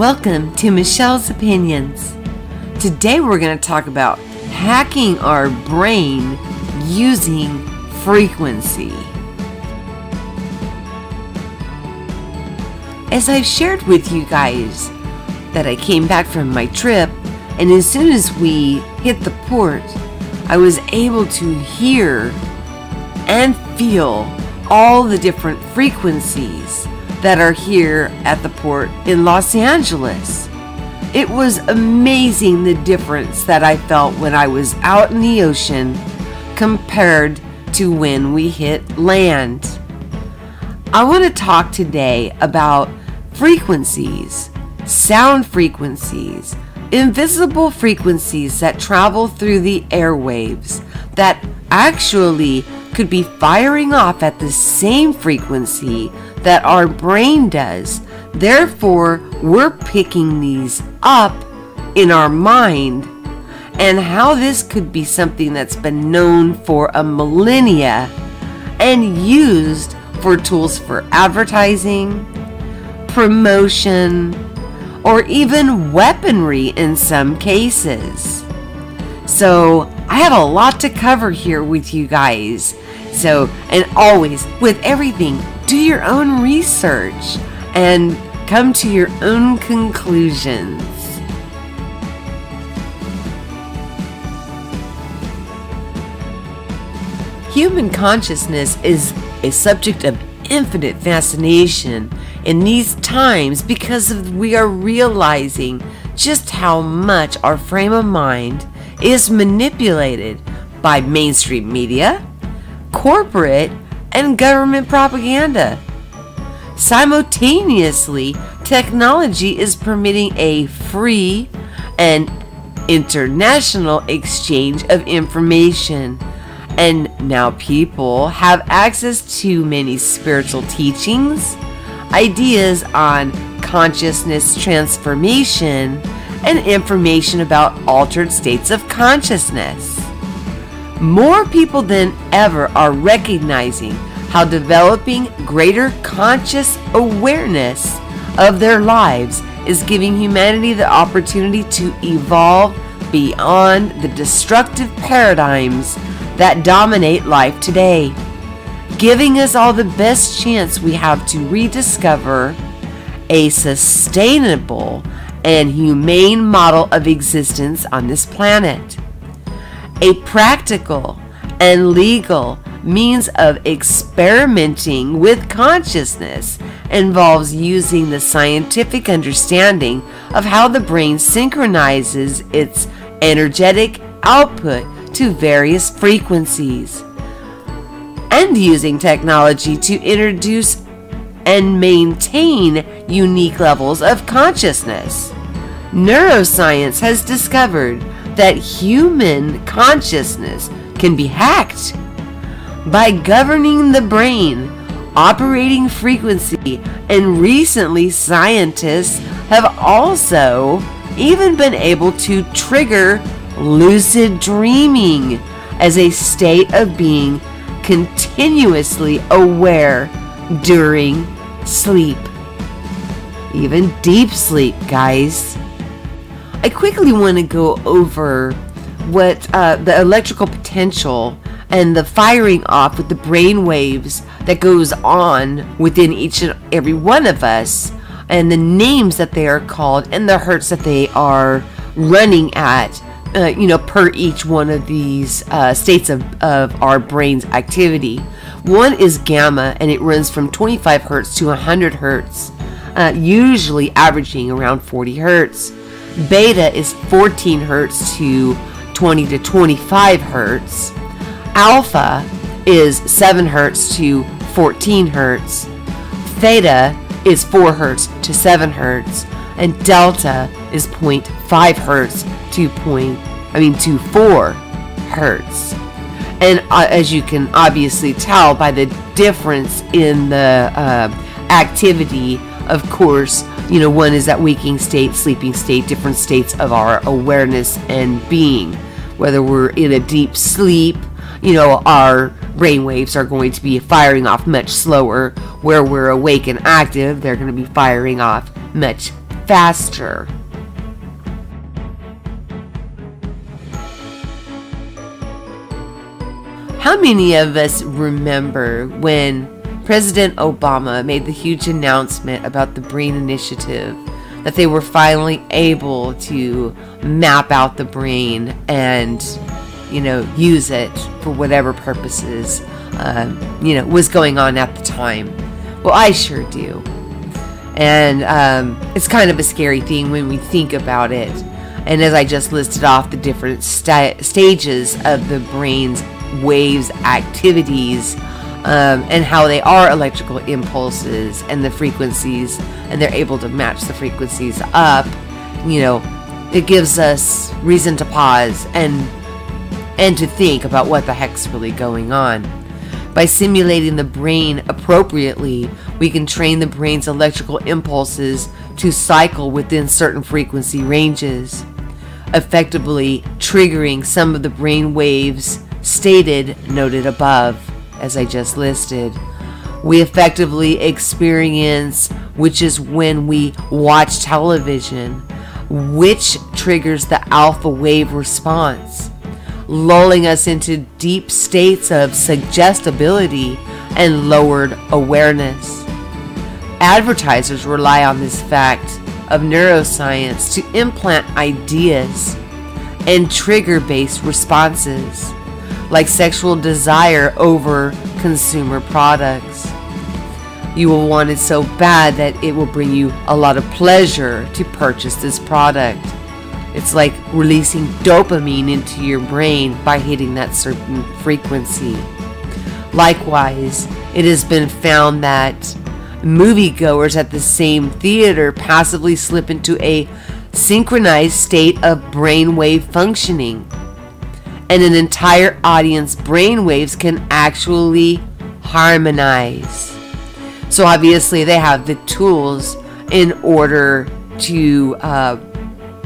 Welcome to Michelle's Opinions. Today we're going to talk about hacking our brain using frequency. As I've shared with you guys that I came back from my trip, and as soon as we hit the port, I was able to hear and feel all the different frequencies that are here at the port in Los Angeles. It was amazing the difference that I felt when I was out in the ocean compared to when we hit land. I want to talk today about frequencies, sound frequencies, invisible frequencies that travel through the airwaves that actually could be firing off at the same frequency that our brain does. Therefore, we're picking these up in our mind, and how this could be something that's been known for a millennia and used for tools for advertising, promotion, or even weaponry in some cases. So I have a lot to cover here with you guys. And always, with everything, do your own research and come to your own conclusions. Human consciousness is a subject of infinite fascination in these times because we are realizing just how much our frame of mind is manipulated by mainstream media, corporate, and government propaganda. Simultaneously, technology is permitting a free and international exchange of information, and now people have access to many spiritual teachings, ideas on consciousness transformation, and information about altered states of consciousness. More people than ever are recognizing how developing greater conscious awareness of their lives is giving humanity the opportunity to evolve beyond the destructive paradigms that dominate life today, giving us all the best chance we have to rediscover a sustainable and humane model of existence on this planet. A practical and legal means of experimenting with consciousness involves using the scientific understanding of how the brain synchronizes its energetic output to various frequencies, and using technology to introduce and maintain unique levels of consciousness. Neuroscience has discovered that human consciousness can be hacked by governing the brain, operating frequency, and recently scientists have also even been able to trigger lucid dreaming as a state of being continuously aware during sleep, even deep sleep, guys. I quickly want to go over what the electrical potential and the firing off with the brain waves that goes on within each and every one of us, and the names that they are called and the hertz that they are running at, per each one of these states of our brain's activity. One is gamma, and it runs from 25 hertz to 100 hertz, usually averaging around 40 hertz. Beta is 14 hertz to 20 to 25 hertz. Alpha is 7 hertz to 14 hertz. Theta is 4 hertz to 7 hertz. And delta is 0.5 hertz to 4 hertz. And as you can obviously tell by the difference in the activity, of course, one is that waking state, sleeping state, different states of our awareness and being. Whether we're in a deep sleep, our brainwaves are going to be firing off much slower. Where we're awake and active, they're going to be firing off much faster. How many of us remember when President Obama made the huge announcement about the Brain Initiative, that they were finally able to map out the brain and, use it for whatever purposes, was going on at the time? Well, I sure do. And it's kind of a scary thing when we think about it. And as I just listed off the different stages of the brain's waves activities, and how they are electrical impulses and the frequencies, and they're able to match the frequencies up, it gives us reason to pause and to think about what the heck's really going on. By simulating the brain appropriately, we can train the brain's electrical impulses to cycle within certain frequency ranges, effectively triggering some of the brain waves noted above, as I just listed. We effectively experience, which is when we watch television, which triggers the alpha wave response, lulling us into deep states of suggestibility and lowered awareness. Advertisers rely on this fact of neuroscience to implant ideas and trigger-based responses, like sexual desire over consumer products. You will want it so bad that it will bring you a lot of pleasure to purchase this product. It's like releasing dopamine into your brain by hitting that certain frequency. Likewise, it has been found that moviegoers at the same theater passively slip into a synchronized state of brainwave functioning, and an entire audience brainwaves can actually harmonize. So obviously they have the tools in order to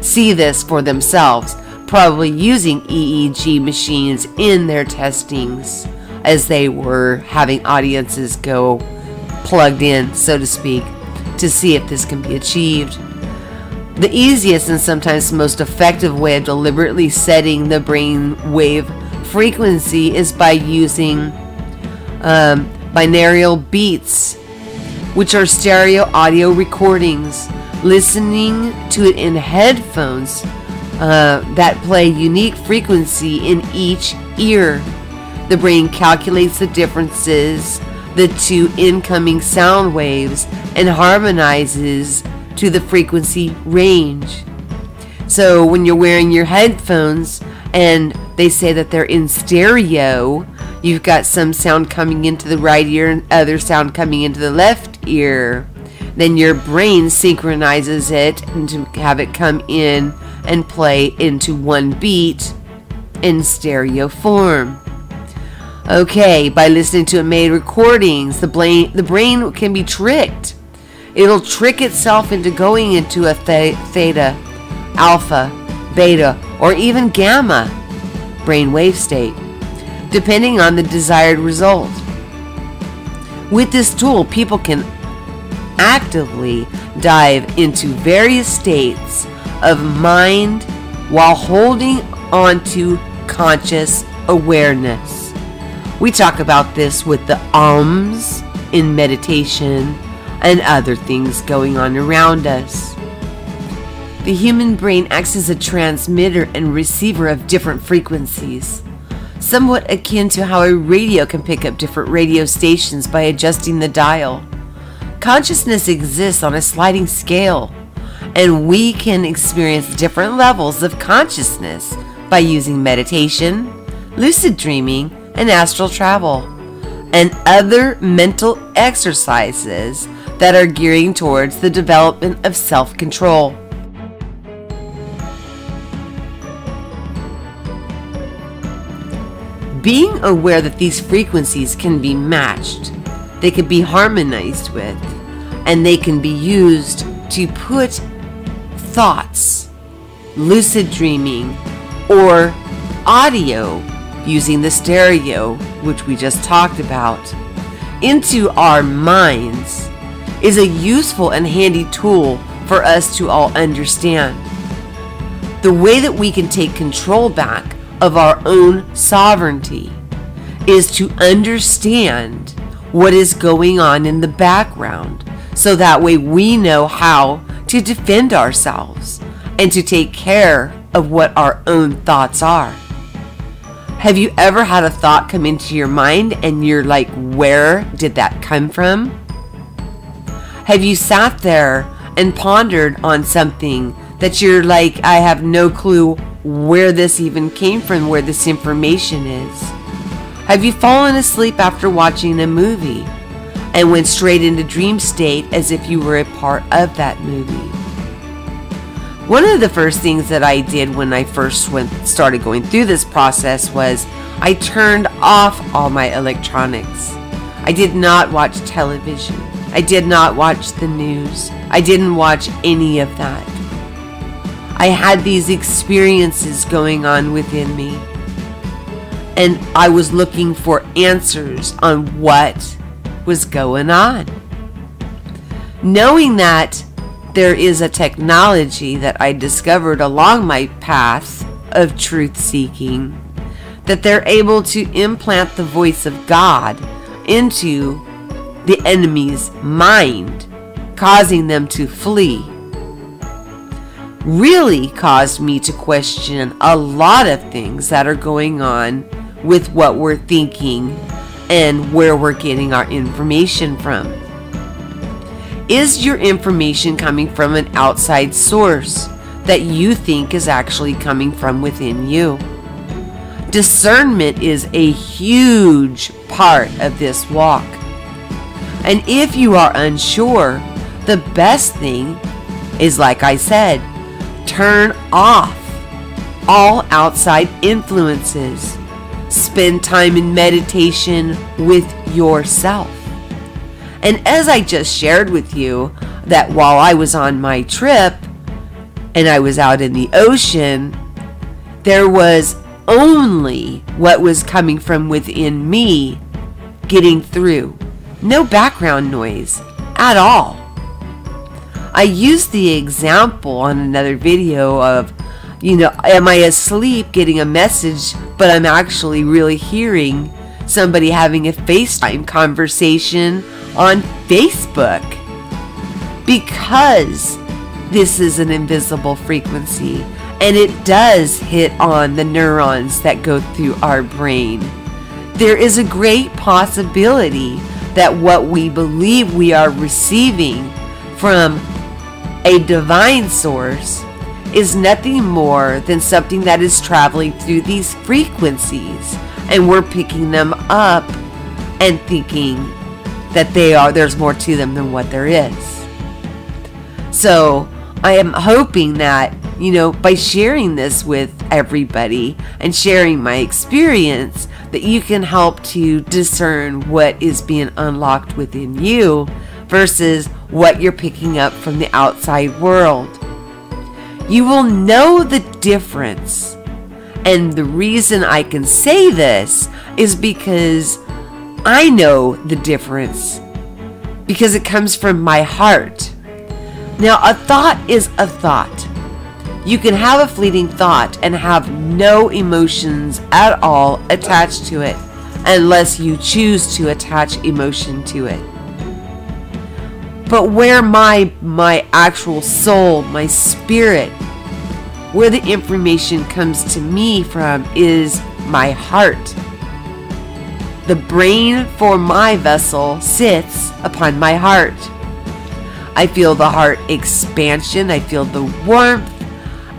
see this for themselves, probably using EEG machines in their testings as they were having audiences go plugged in, so to speak, to see if this can be achieved. The easiest and sometimes most effective way of deliberately setting the brain wave frequency is by using binaural beats, which are stereo audio recordings. Listening to it in headphones that play unique frequency in each ear. The brain calculates the differences, the two incoming sound waves, and harmonizes to the frequency range. So when you're wearing your headphones and they say that they're in stereo, you've got some sound coming into the right ear and other sound coming into the left ear. Then your brain synchronizes it and to have it come in and play into one beat in stereo form. Okay, by listening to made recordings, the brain can be tricked. It'll trick itself into going into a theta, alpha, beta, or even gamma brainwave state, depending on the desired result. With this tool, people can actively dive into various states of mind while holding on to conscious awareness. We talk about this with the ums in meditation and other things going on around us. The human brain acts as a transmitter and receiver of different frequencies, somewhat akin to how a radio can pick up different radio stations by adjusting the dial. Consciousness exists on a sliding scale, and we can experience different levels of consciousness by using meditation, lucid dreaming, and astral travel, and other mental exercises that are gearing towards the development of self-control. Being aware that these frequencies can be matched, they can be harmonized with, and they can be used to put thoughts, lucid dreaming, or audio using the stereo, which we just talked about, into our minds is a useful and handy tool for us to all understand. The way that we can take control back of our own sovereignty is to understand what is going on in the background, so that way we know how to defend ourselves and to take care of what our own thoughts are. Have you ever had a thought come into your mind and you're like, where did that come from? Have you sat there and pondered on something that you're like, I have no clue where this even came from, where this information is? Have you fallen asleep after watching a movie and went straight into dream state as if you were a part of that movie? One of the first things that I did when I first started going through this process was I turned off all my electronics. I did not watch television. I did not watch the news. I didn't watch any of that. I had these experiences going on within me, and I was looking for answers on what was going on. Knowing that there is a technology that I discovered along my path of truth seeking, that they're able to implant the voice of God into the enemy's mind, causing them to flee, really caused me to question a lot of things that are going on with what we're thinking and where we're getting our information from. Is your information coming from an outside source that you think is actually coming from within you? Discernment is a huge part of this walk. And if you are unsure, the best thing is, like I said, turn off all outside influences. Spend time in meditation with yourself. And as I just shared with you, that while I was on my trip and I was out in the ocean, there was only what was coming from within me getting through. No background noise at all. I used the example on another video of, am I asleep getting a message, but I'm actually really hearing somebody having a FaceTime conversation on Facebook, because this is an invisible frequency and it does hit on the neurons that go through our brain. There is a great possibility that what we believe we are receiving from a divine source is nothing more than something that is traveling through these frequencies, and we're picking them up and thinking that there's more to them than what there is. So I am hoping that, by sharing this with everybody and sharing my experience, that you can help to discern what is being unlocked within you versus what you're picking up from the outside world. You will know the difference. And the reason I can say this is because I know the difference, because it comes from my heart. Now, a thought is a thought. You can have a fleeting thought and have no emotions at all attached to it, unless you choose to attach emotion to it. But where my actual soul, my spirit, where the information comes to me from is my heart. The brain for my vessel sits upon my heart. I feel the heart expansion. I feel the warmth.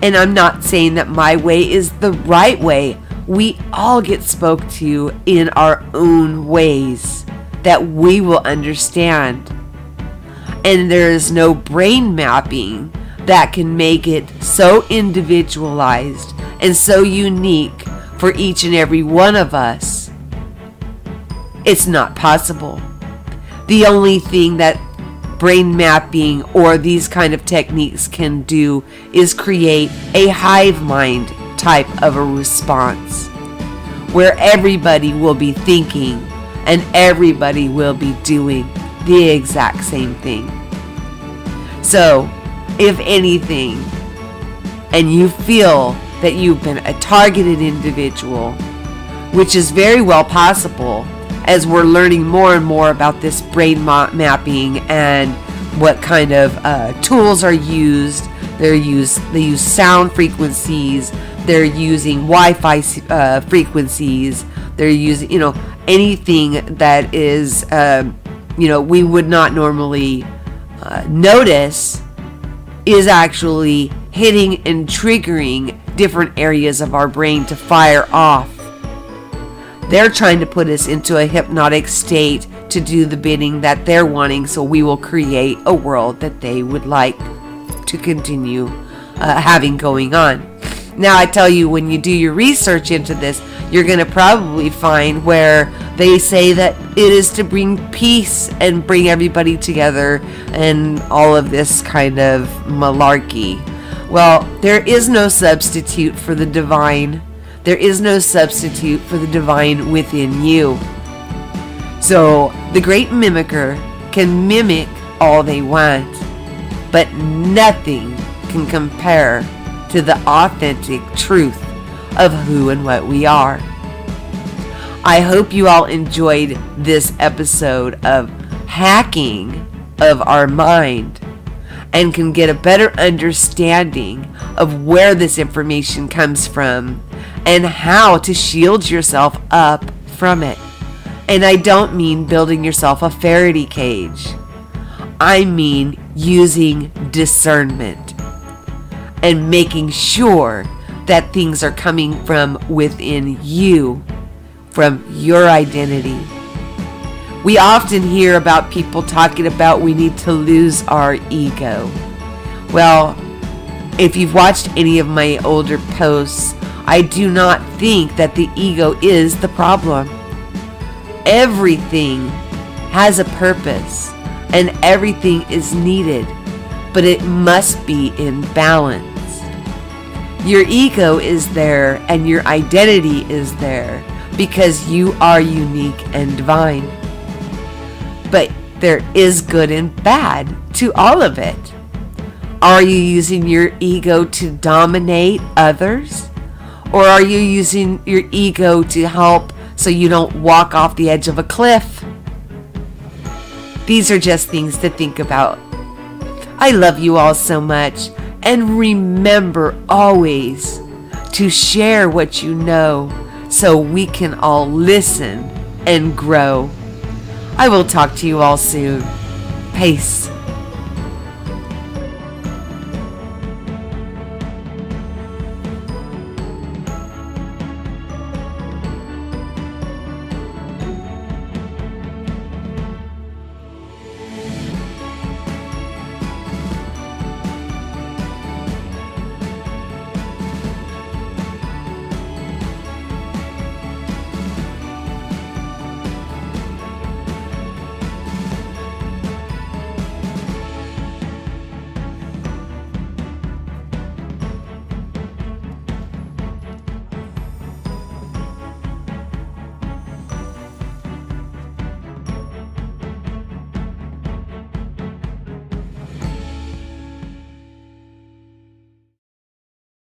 And I'm not saying that my way is the right way. We all get spoke to in our own ways that we will understand. And there is no brain mapping that can make it so individualized and so unique for each and every one of us. It's not possible. The only thing that brain mapping or these kind of techniques can do is create a hive mind type of a response where everybody will be thinking and everybody will be doing the exact same thing. So if anything, and you feel that you've been a targeted individual, which is very well possible as we're learning more and more about this brain mapping and what kind of tools are used. They use sound frequencies. They're using Wi-Fi frequencies. They're using, anything that is, we would not normally notice is actually hitting and triggering different areas of our brain to fire off. They're trying to put us into a hypnotic state to do the bidding that they're wanting, so we will create a world that they would like to continue having going on. Now, I tell you, when you do your research into this, you're going to probably find where they say that it is to bring peace and bring everybody together and all of this kind of malarkey. Well, there is no substitute for the divine. There is no substitute for the divine within you. So the great mimicker can mimic all they want, but nothing can compare to the authentic truth of who and what we are. I hope you all enjoyed this episode of hacking of our mind and can get a better understanding of where this information comes from and how to shield yourself up from it. And I don't mean building yourself a Faraday cage. I mean using discernment and making sure that things are coming from within you, from your identity. We often hear about people talking about we need to lose our ego. Well, if you've watched any of my older posts, I do not think that the ego is the problem. Everything has a purpose and everything is needed, but it must be in balance. Your ego is there and your identity is there because you are unique and divine. But there is good and bad to all of it. Are you using your ego to dominate others? Or are you using your ego to help so you don't walk off the edge of a cliff? These are just things to think about. I love you all so much. And remember always to share what you know so we can all listen and grow. I will talk to you all soon. Peace.